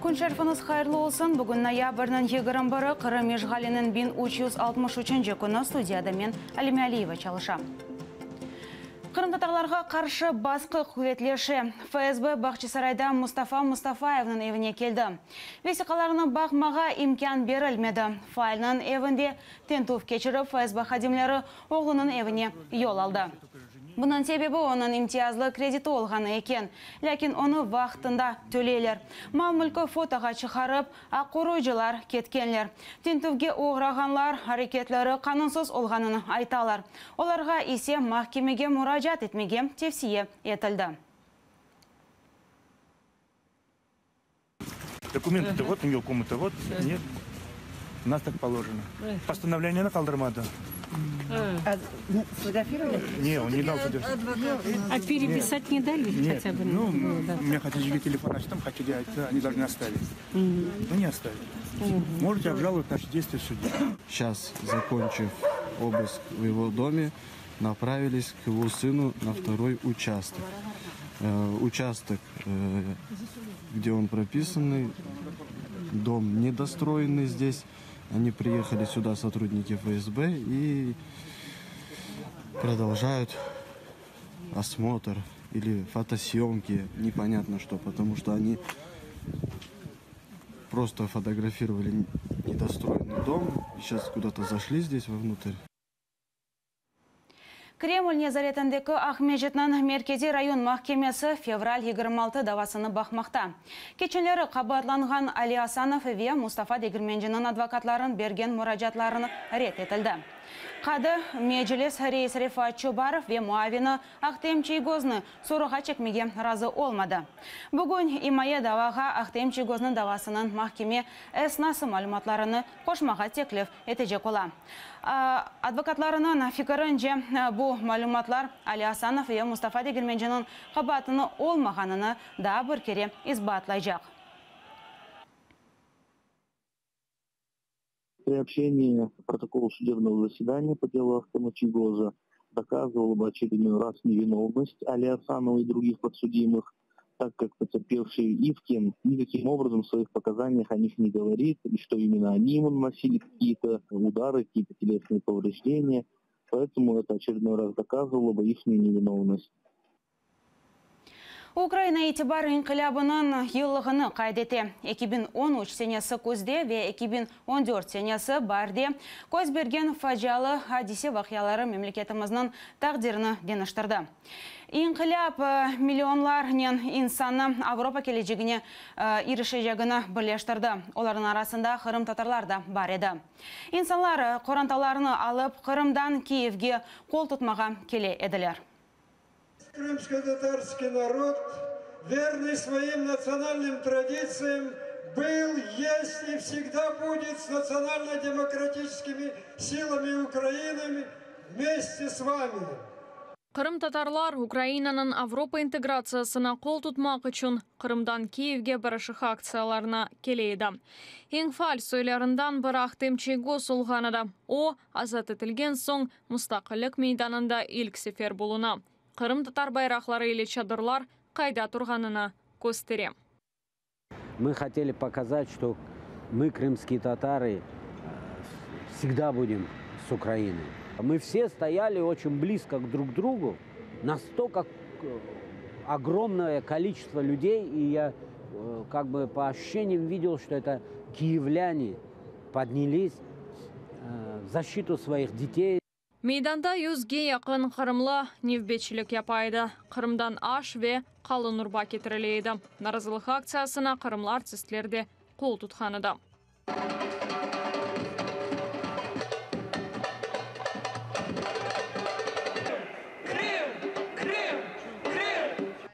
Күн шәрфіңіз қайырлы олсын. Бүгін ноябрьнің 21-і Қырым ешғалінің 1363 күні студияда мен Әлиме Алиева чалышам. Қырым татарларға қаршы басқы құлетлеші ФСБ Бақчысарайда Мустафа Мустафаевның евіне келді. Весиқаларының бақмаға имкан берілмеді. Файлының евінде тентуф кечіріп ФСБ қадимлері оғлының евіне ел алды. Бұның себебі оның имтиязлы кредиті олғаны екен. Ләкин оны вақтында төлейлер. Мал-мүлкі фотоға шығарып, аққоройжылар кеткенлер. Тентуфге оғырағанлар әрекетлері қанунсыз олғанын айталар. Оларға есе махкемеге мұражат етмеге тевсие етілді. Документы-то вот, мелкому-то вот, нет. У нас так положено. Постановление накалдырмады. Сфотографировали? Не, он не дал содержать. А переписать не дали? Нет, хотя бы? ну, у меня хотели телефон, а там хотели, они должны оставить. Ну, не оставили. Можете обжаловать наши действия в суде. Сейчас, закончив обыск в его доме, направились к его сыну на второй участок. Участок, где он прописанный, дом недостроенный здесь. Они приехали сюда, сотрудники ФСБ, и продолжают осмотр или фотосъемки, непонятно что, потому что они просто фотографировали недостроенный дом, сейчас куда-то зашли здесь вовнутрь. Кремль незаретіндегі Ахмежетнан меркези район махкемесі февраль 26 давасыны бақмақта. Кеченлері қабатланған Али Асанов ве Мустафа Дегирменжінің адвокатларын берген мұражатларыны рет етілді. Қады Меджелес Рейс Рифат Чубаров ве Муавины Ахтем Чейгозны соруға чекмеге разы олмады. Бүгін имае даваға Ахтем Чейгозның давасының махкеме әснасы малюматларыны қошмаға теклif етежек ола. Адвокатларының фикірінже бұл малюматлар Али Асанов ве Мустафа Дегирменжінің қабатыны олмағаныны да бір кере избатлайжақ. При общении протокола судебного заседания по делу Ахтема Чейгоза доказывала бы очередной раз невиновность Али Асанова и других подсудимых, так как потерпевший Ивкин никаким образом в своих показаниях о них не говорит, и что именно они ему наносили какие-то удары, какие-то телесные повреждения. Поэтому это очередной раз доказывало бы их невиновность. Украина итибар инқилабының еллығыны қайдеті. 2013 сенесі көзде ве 2014 сенесі барде көз берген фажалы хадисе вақиялары мемлекетіміздің тағдирыны деніштірді. Инқилаб миллионларнен инсаны Авропа келечегіне ирішежегіні бірлештірді. Олардың арасында Қырым татарлар да бар еді. Инсанлар қоранталарыны алып Қырымдан Киевге қол тұтмаға келе еділер. Крымско-татарский народ, верный своим национальным традициям, был, есть и всегда будет с национально-демократическими силами Украины вместе с вами. Қырым татарлар Украинаның Авропа интеграциясына қол тұтмақ үшін Қырымдан Киевге барышық акцияларына келейді. Ең фаль сөйлеріндан бір Ахтем Чейгоз олғанады. О, азат етілген соң мұстақылық мейданында илк сефер болуна. Қырым татар байрақлары или чадырлар қайда тұрғанына көстерем. Мы хотели показать, что мы, крымские татары, всегда будем с Украиной. Мы все стояли очень близко друг к другу, настолько огромное количество людей, и я как бы по ощущениям видел, что это киевляне поднялись в защиту своих детей. Мейданда 100-ге яқын қырымлы невбетшілік япайды. Қырымдан аш ве қалын ұрба кетірілейді. Наразылық акциясына қырымлы артистлерде қол тұтқаныды.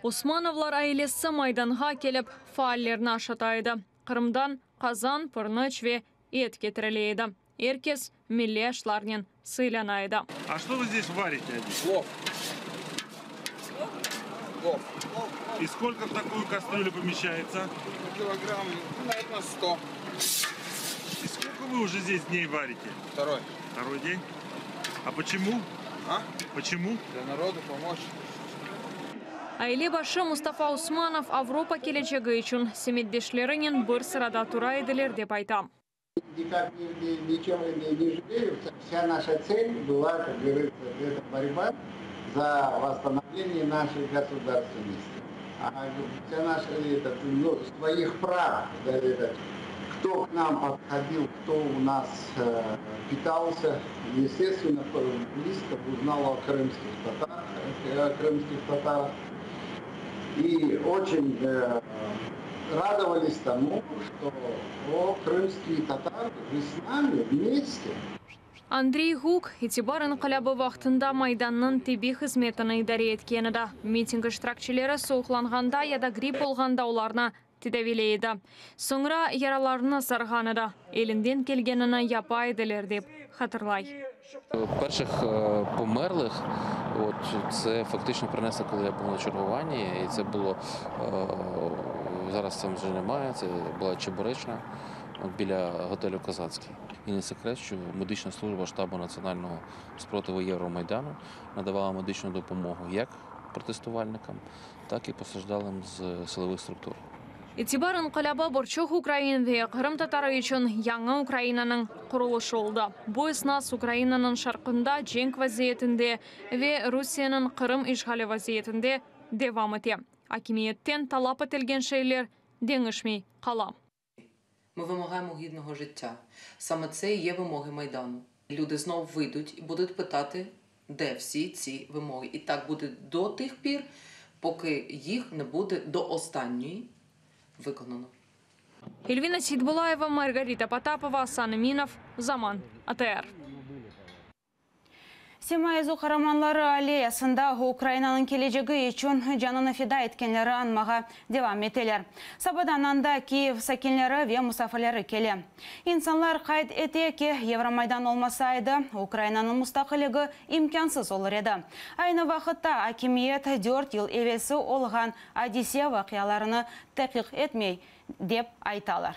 Османовлар айлесі майданға келіп фааллерін ашатайды. Қырымдан қазан, пырныч ве ет кетірілейді. Эркес миллешларнен сыйланайды. А что вы здесь варите? Плов. И сколько в такую кастрюлю помещается? Килограмм, наверное, 100. И сколько вы уже здесь дней варите? Второй. Второй день? А почему? Почему? Для народа помочь. Айле башы Мустафа Усманов Авропа келечегі үшін семеддешлерінен бір сырада тура еділер деп айтам. Никак ничего не жалею. Вся наша цель была, как говорится, это борьба за восстановление нашей государственности. А вся наша своих прав, кто к нам подходил, кто у нас питался, естественно, близко узнал о крымских татарах. И очень радовались тому, что крымские татары с нами вместе. Андрей Гук итибарын қалабы вақтында майданның теби қызметіні идаре еткені да. Митинг іштиракчылары соғыланғанда яда грипп болғанда оларына тедавилейді. Соңыра яраларына сарғаны да, елінден келгеніні япайдылер деп хатырлай. Перших померлих, це фактично принесли, коли я був на чергуванні, і це було, зараз цим вже немає, це була Чебуречна, біля готелю «Козацький». І не секрет, що медична служба штабу національного спротиву Євромайдану надавала медичну допомогу як протестувальникам, так і постраждалим з силових структур. Итибарын қалаба борчуқ Украин ве Қырым татары үшін яңа Украинаның құрылышы олды. Бұл снас Украинаның шарқында женг вазиетінде ве Русияның Қырым ишғалі вазиетінде девам ете. Акимиеттен талап етілген шейлер деңішмей қала. Ми вимагаємо гідного життя. Саме це і є вимоги Майдану. Люди знов вийдуть і будуть питати, де всі ці вимоги. І так буде до тих пір, поки їх не буде до останньої виконано. Эльвина Сейдбулаева, Маргарита Потапова, Асан Минов, Заман, АТР. Семайзу қараманлары аллеясында Украинаның кележегі үшін жанына фида еткенлері анмаға девам етелер. Сабадан анда Киев сакенлері ве мұсафалары келе. İnsanlar қайт ете ке Евромайдан olmasaydı Украинаның мұстақылығы имкансыз olur еді. Айны вақытта акимиет 4 ел евесі олған Одиссея вақияларыны тәқиқ етмей деп айталар.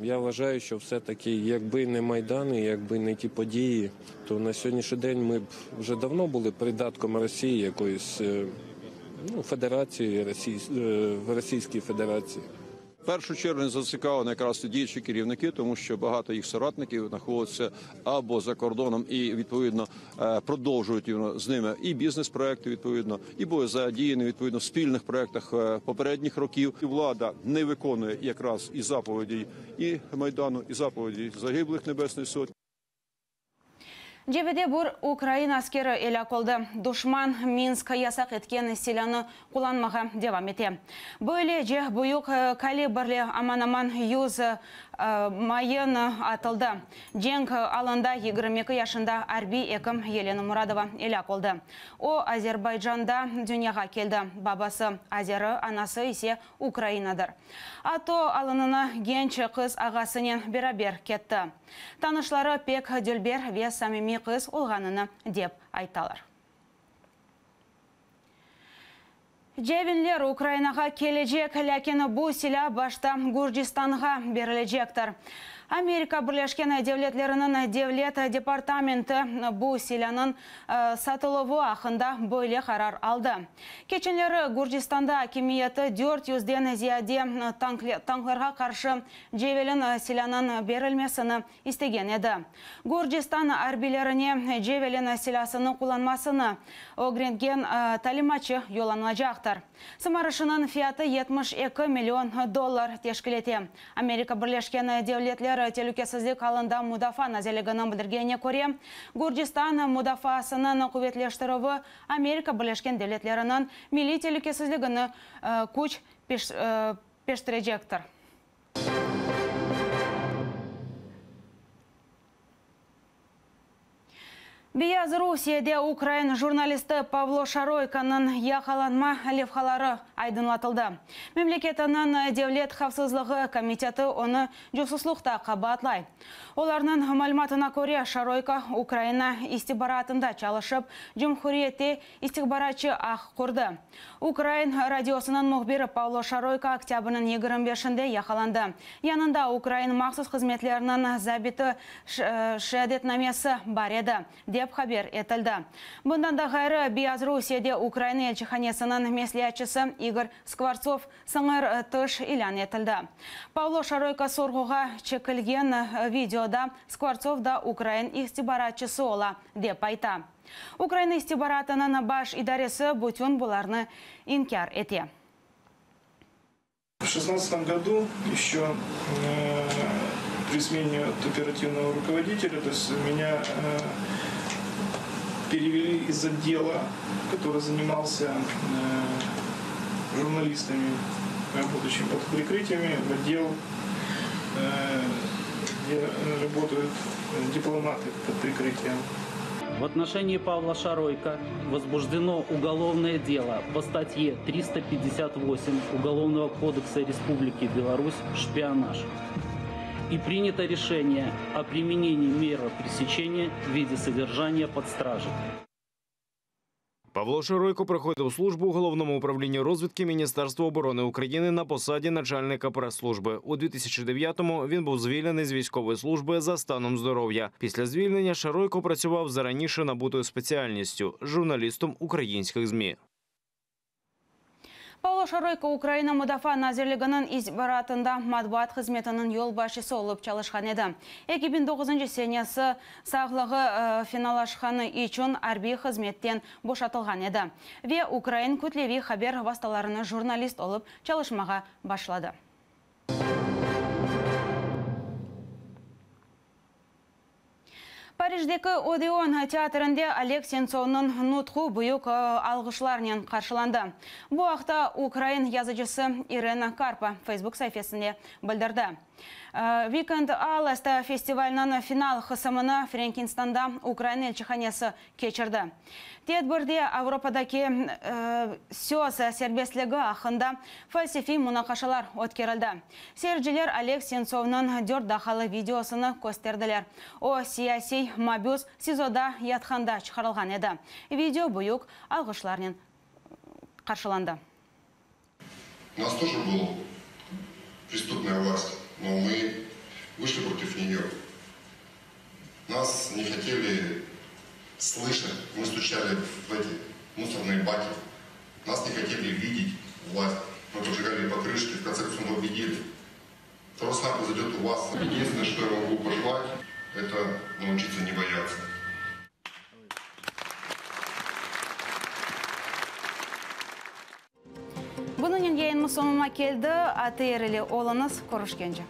Я вважаю, що все-таки, якби не Майдан, якби не ті події, то на сьогоднішній день ми б вже давно були придатком Росії, якоїсь федерації, Російській Федерації. В першу чергу не зацікавлені якраз діючі керівники, тому що багато їх соратників знаходяться або за кордоном і, відповідно, продовжують з ними і бізнес-проекти, відповідно, і були задіяні, відповідно, в спільних проектах попередніх років. І влада не виконує якраз і заповіді і Майдану, і заповіді загиблих Небесної Сотні. Жебеде бұр Украина аскері елі қолды. Душман Минск ясақ еткен селяны құланмаға девам ете. Бөйле же бұйық калибрлі аман-аман юз майын атылды. Женг алында 22 яшында Арби Екім Елена Мұрадова елі қолды. О Азербайджанда дүнияға келді. Бабасы Азері, анасы исе Украинадыр. Ато алынына генч қыз ағасынен берабер кетті. Танышлары пек дөлбер ве самими қыз олғаныны деп айталар. Жевинлер Украинаға кележек, ләкені бұл сила башта Гурджистанға берілежектір. Америка Бірлескен Девлетлерінің Девлет департаменті бұл силаның сатылығы ақында бөйле қарар алды. Кеченлері Гурджистанда акимиеті 400-ден зияде танкларға қаршы Жевелін силаның берілмесіні істеген еді. Гурджистан арбилеріне Жевелін силасының құланмасыны огренген талимачы йоланылажақтар. Сымарышының фияты $72 миллион тешкілете. Америка Бірлескен Девлетлер телюкесізлік алында Мудафа назелігінің білдіргене көре, Гурджистан Мудафасының құветлештіровы Америка Бірлескен Девлетлерінің милли телюкесізлігіні күч пештірежектір. Белоруссияда Украина журналисты Павло Шаройканың яқаланма левхалары айдынлатылды. Мемлекетінің Девлет Хавсызлығы комитеті оны жүсіслықта қабатлай. Оларның мәліметіне көре Шаройка Украина истибаратында чалышып, Жұмхуриетте истибаратчы ақ құрды. Украин радиосының мұхбері Павло Шаройка октябрның 25-інде яқаланды. Янында Украин мақсыз қызметлерінің забиті шәдетнамесі бар еді, деп хабар етілді. Бұндан да ғайры Белоруссияда Украина елшіханесінің меслиятчысы Игорь Скворцов сыңыр тыш илян етілді. Павло Шаройка сорғуға чекілген видеода Скворцов да Украин истибаратчысы ола деп айта. Украина истибаратының баш идаресі бүтін бұларны инкар ете. В 2016 году еще при смене оперативного руководителя, то есть меня перевели из отдела, который занимался журналистами, будучи под прикрытиями, в отдел, где работают дипломаты под прикрытием. В отношении Павла Шаройка возбуждено уголовное дело по статье 358 Уголовного кодекса Республики Беларусь «Шпионаж». И принято решение о применении меры пресечения в виде содержания под стражей. Павло Шаройко проходив службу у Головному управлінні розвідки Міністерства оборони України на посаді начальника прес-служби. У 2009-му він був звільнений з військової служби за станом здоров'я. Після звільнення Шаройко працював за раніше набутою спеціальністю – журналістом українських ЗМІ. Павло Шаройко Украина Мудафа Назирлігінің избиратында матбуат қызметінің ел башысы олып чалышқан еді. 2009 сенесі сағлығы финалашқаны үшін арби қызметтен бошатылған еді. Ве Украин күтлеви хабер васталарыны журналист олып чалышмаға башлады. Париждегі Одеон театрында Олег Сенцовның нутқу бұйық алғышларынан қаршыланды. Бұл ақта Украин язычысы Ирена Карпа Facebook сайфесінде білдірді. Викенд Аласта фестивалінің финал қысымыны Френкинстанда Украин елшіханесі кечірді. Тедбірде Европадаки сөз сербестлігі ақында фальсифи мұнақашалар өткерілді. Серджілер Олег Сенцовның 4 дақалы видеосыны көстерділер. О сияси мабюз СИЗОда ятханда шығарылған еді. Видео бұйық алғышларынан қаршыланды. У нас тоже была преступная власть, но мы вышли против нее. Нас не хотели слышать, мы стучали в эти мусорные баки. Нас не хотели видеть власть. Мы поджигали покрышки, в конце концов мы победили. То же самое произойдет у вас. Единственное, что я могу пожелать, это научиться не бояться. Bunun yayınımız sonuna geldi. Atayerili olanız Koruşkenci.